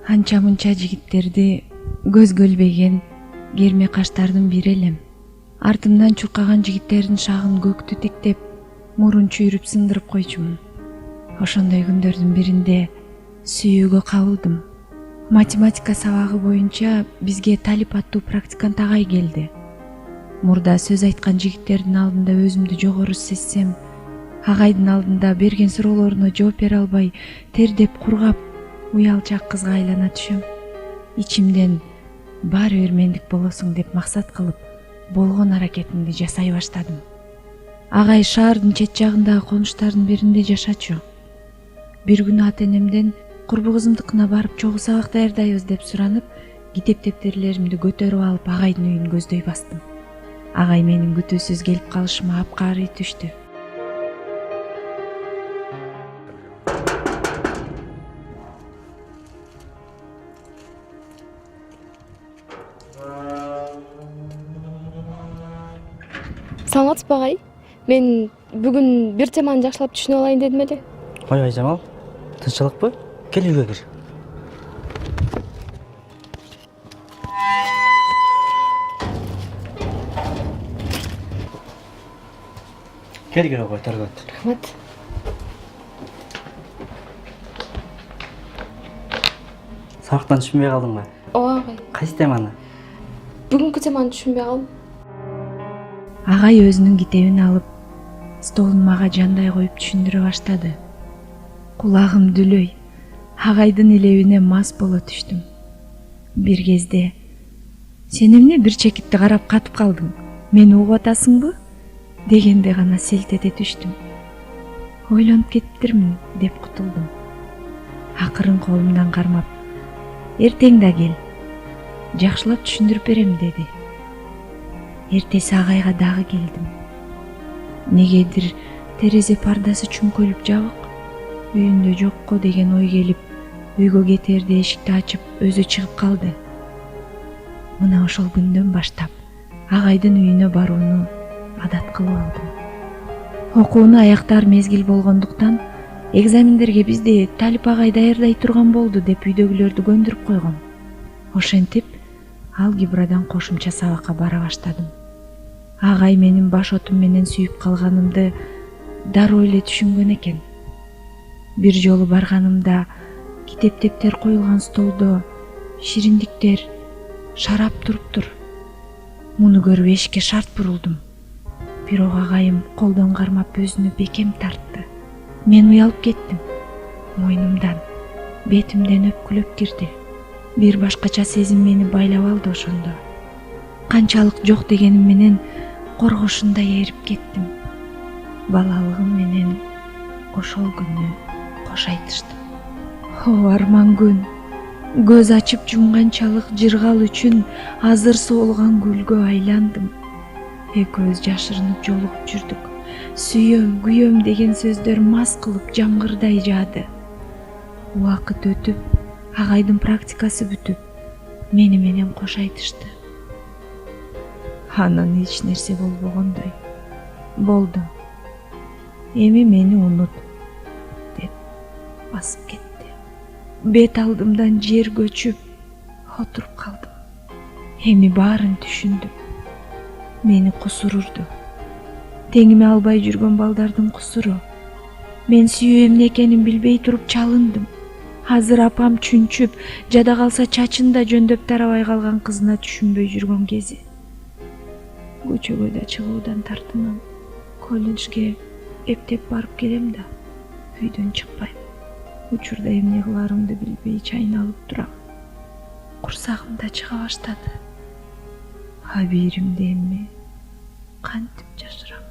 Анча мынча жигиттерди көзгө илбеген керме каштардын бири элем. Артымдан чуркаган жигиттердин шагын көктү тиктеп, мурун чүйрүп сындырып койчумун. Ошондой күндөрдүн биринде сүйүүгө кабылдым. Математика сабагы боюнча бизге Талип аттуу практикант агай келди. Мурда сөз айткан жигиттердин алдында өзүмдү жогору сезсем, агайдын алдында берген суроолоруна жооп бере албай, тердеп кургап, уялчак кызга айлана түшөм. Ичимден баары бир мендик болосуң деп максат кылып, болгон аракетимди жасай баштадым. Агай шаардын чет жагындагы конуштардын биринде жашачу. Бир күнү ата-энемден курбу кызымдыкына барып чогуу сабак даярдайбыз деп суранып, китеп дептерлеримди көтөрүп алып агайдын үйүн көздөй бастым. Агай менин күтүүсүз келип калышыма апкарый түштү. Саламатсызбы агай? Мен бүгүн бир теманы жакшылап түшүнүп алайын дедим эле. Ойбай Жамал, тынччылыкпы? Кел үйгө кир. Кел кире кой, торгот. Рахмат. Сабактан түшүнбөй калдыңбы? Ооба агай. Кайсы теманы? Бүгүнкү теманы түшүнбөй калдым. Агай өзүнүн китебин алып, столун мага жандай коюп түшүндүрө баштады. Кулагым дүлөй, агайдын илебине мас боло түштүм. Бир кезде сен эмне бир чекитти карап катып калдың? Мени угуп атасыңбы? Дегенде гана селт эте түштүм. Ойлонуп кетиптирмин деп кутулдум. Акырын колумдан кармап, эртең да кел, жакшылап түшүндүрүп берем деди. Эртеси агайга дагы келдим. Негедир терезе пардасы чүңкөлүп жабык, үйүндө жокко деген ой келип, үйгө кетерде эшикти ачып өзү чыгып калды. Мына ошол күндөн баштап агайдын үйүнө барууну адат кылып алдым. Окууну аяктар мезгил болгондуктан экзамендерге бизди Талип агай даярдай турган болду деп үйдөгүлөрдү көндүрүп койгон. Ошентип алгебрадан кошумча сабакка бара баштадым. Агай менин баш отум менен сүйүп калганымды дароо эле түшүнгөн экен. Бир жолу барганымда китеп дептер коюлган столдо шириндиктер, шарап туруптур. Муну көрүп эшикке шарт бурулдум. Бирок агайым колдон кармап өзүнө бекем тартты. Мен уялып кеттим. Мойнумдан, бетимден өпкүлөп кирди. Бир башкача сезим мени байлап алды ошондо. Канчалык жок дегеним менен коргошундай эрип кеттим. Балалыгым менен ошол күнү кош айтыштым. О, арман күн. Көз ачып жумганчалык жыргал үчүн азыр соолган гүлгө айландым. Экөөбүз жашырынып жолугуп жүрдүк. Сүйөм, күйөм деген сөздөр мас кылып жамгырдай жаады. Убакыт өтүп, агайдын практикасы бүтүп, мени менен кош айтышты. Анан эч нерсе болбогондой. Болду. Эми мени унут, деп басып кетти. Бет алдымдан жер көчүп, отуруп калдым. Эми баарын түшүндүм. Мени кусур урду. Теңиме албай жүргөн балдардын кусуру. Мен сүйүү эмне экенин билбей туруп чалындым. Азыр апам чүнчүп, жада калса чачын да жөндөп тарабай калган кызына түшүнбөй жүргөн кези. Көчөгө да чыгуудан тартынам. Колледжге эптеп барып келем да, үйдөн чыкпайм. Учурда эмне кыларымды билбей чайналып турам. Курсагым да чыга баштады. Абийиримди эми кантип жашырам?